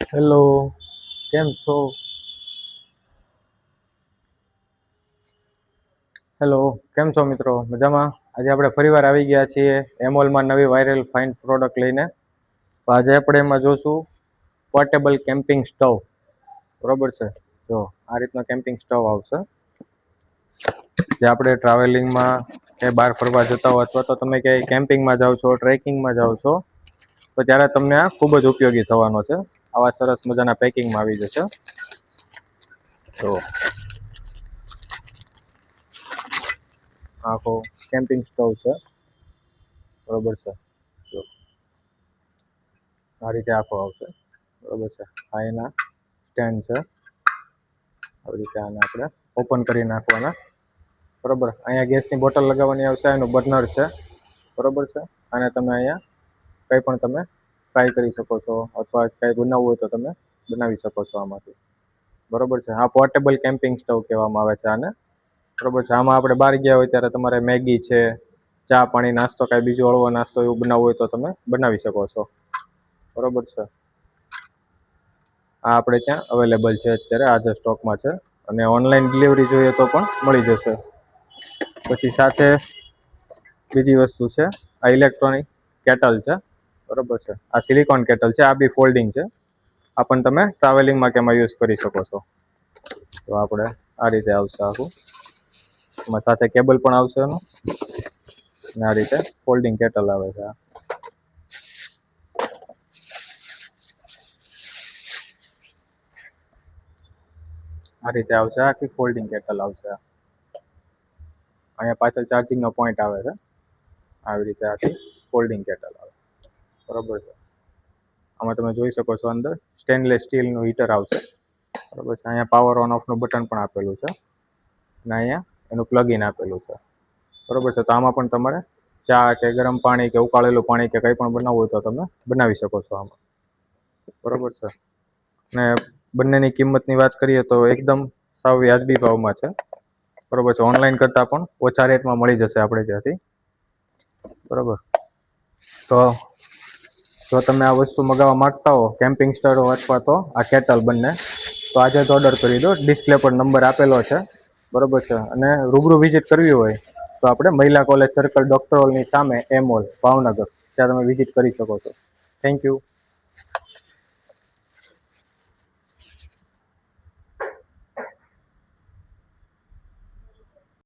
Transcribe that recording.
Hello, કેમ છો? Hello, કેમ છો મિત્રો? મજામાં? આજે આપણે ફરીવાર આવી ગયા છીએ એમોલમાં નવી વાયરલ ફાઇન પ્રોડક્ટ લઈને. તો આજે આપણે એમાં જોશું પોર્ટેબલ કેમ્પિંગ સ્ટવ. બરોબર છે. જો આ રીતનો કેમ્પિંગ સ્ટવ આવશે. જે આપણે ટ્રાવેલિંગમાં કે બહાર ફરવા જતા હો અથવા તો તમે ક્યાંય કેમ્પિંગમાં જાઓ છો, ટ્રેકિંગમાં જાઓ છો, તો ત્યારે તમને આ ખૂબ જ ઉપયોગી થવાનો છે. આવા સરસ મજાના પેકિંગમાં આવી જશે. તો આખો કેમ્પિંગ સ્ટવ છે. બરોબર છે. જો આ રીતે આખો આવશે. બરોબર છે. આ એના સ્ટેન્ડ છે. આવી રીતે આને આપણે ઓપન કરી નાખવાના. બરોબર. અહીંયા ગેસની બોટલ લગાવવાની આવશે. એનું બર્નર છે. બરોબર છે. અને તમે અહીંયા કંઈ પણ તમે ફ્રાય કરી શકો છો, અથવા કંઈ બનાવવું હોય તો તમે બનાવી શકો છો આમાંથી. બરોબર છે. આ પોર્ટેબલ કેમ્પિંગ સ્ટવ કહેવામાં આવે છે આને. બરોબર છે. આમાં આપણે બહાર ગયા હોય ત્યારે તમારે મેગી છે, ચા પાણી નાસ્તો, કાંઈ બીજો હળવો નાસ્તો એવું બનાવવો હોય તો તમે બનાવી શકો છો. બરોબર છે. આ આપણે ત્યાં અવેલેબલ છે અત્યારે, આજે સ્ટોકમાં છે. અને ઓનલાઈન ડિલિવરી જોઈએ તો પણ મળી જશે. પછી સાથે બીજી વસ્તુ છે, આ ઇલેક્ટ્રોનિક કેટલ છે. બરોબર છે. આ સિલિકોન કેટલ છે. આ બી ફોલ્ડિંગ છે. આ પણ તમે ટ્રાવેલિંગમાં કે એમાં યુઝ કરી શકો છો. તો આપણે આ રીતે આવશે આખું. એમાં સાથે કેબલ પણ આવશે એનું. અને આ રીતે ફોલ્ડિંગ કેટલ આવે છે. આ રીતે આવશે. આખી ફોલ્ડિંગ કેટલ આવશે. અહીંયા પાછળ ચાર્જિંગનો પોઈન્ટ આવે છે. આવી રીતે આખી ફોલ્ડિંગ કેટલ આવે. બરોબર છે. આમાં તમે જોઈ શકો છો અંદર સ્ટેનલેસ સ્ટીલનું હીટર આવશે. બરોબર છે. અહીંયા પાવર ઓન ઓફનું બટન પણ આપેલું છે. અને અહીંયા એનું પ્લગ ઇન આપેલું છે. બરોબર છે. તો આમાં પણ તમારે ચા કે ગરમ પાણી કે ઉકાળેલું પાણી કે કંઈ પણ બનાવવું હોય તો તમે બનાવી શકો છો આમાં. બરોબર છે. ને બંનેની કિંમતની વાત કરીએ તો એકદમ સાવ વ્યાજબી ભાવમાં છે. બરોબર છે. ઓનલાઈન કરતાં પણ ઓછા રેટમાં મળી જશે આપણે ત્યાંથી. બરોબર. તો જો તમે આ વસ્તુ મગાવવા માંગતા હો, કેમ્પિંગ સ્ટવ અથવા તો આ કેટલ બંને, તો આજે જ ઓર્ડર કરી દો. ડિસ્પ્લે પર નંબર આપેલો છે. બરોબર છે. અને રૂબરૂ વિઝિટ કરવી હોય તો આપણે મહિલા કોલેજ સર્કલ, ડોક્ટર હોલની સામે એમોલ ભાવનગર, ત્યાં તમે વિઝિટ કરી શકો છો. Thank you.